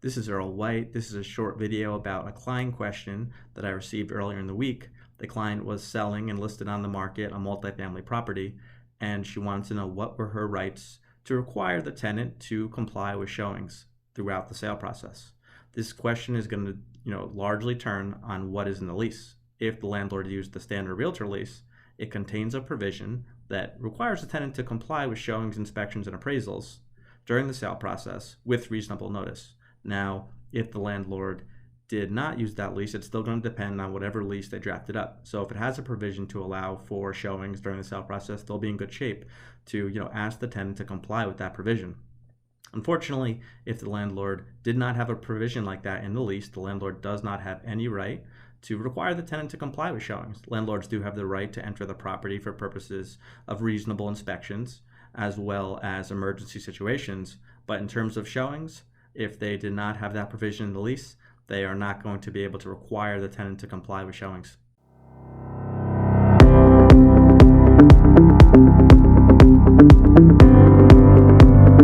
This is Earl White. This is a short video about a client question that I received earlier in the week. The client was selling and listed on the market a multifamily property, and she wanted to know what were her rights to require the tenant to comply with showings throughout the sale process. This question is going to largely turn on what is in the lease. If the landlord used the standard realtor lease, it contains a provision that requires the tenant to comply with showings, inspections, and appraisals during the sale process with reasonable notice. Now, if the landlord did not use that lease, it's still going to depend on whatever lease they drafted up. So if it has a provision to allow for showings during the sale process, they'll be in good shape to ask the tenant to comply with that provision. Unfortunately, if the landlord did not have a provision like that in the lease, the landlord does not have any right to require the tenant to comply with showings. Landlords do have the right to enter the property for purposes of reasonable inspections as well as emergency situations, but in terms of showings, if they did not have that provision in the lease, they are not going to be able to require the tenant to comply with showings.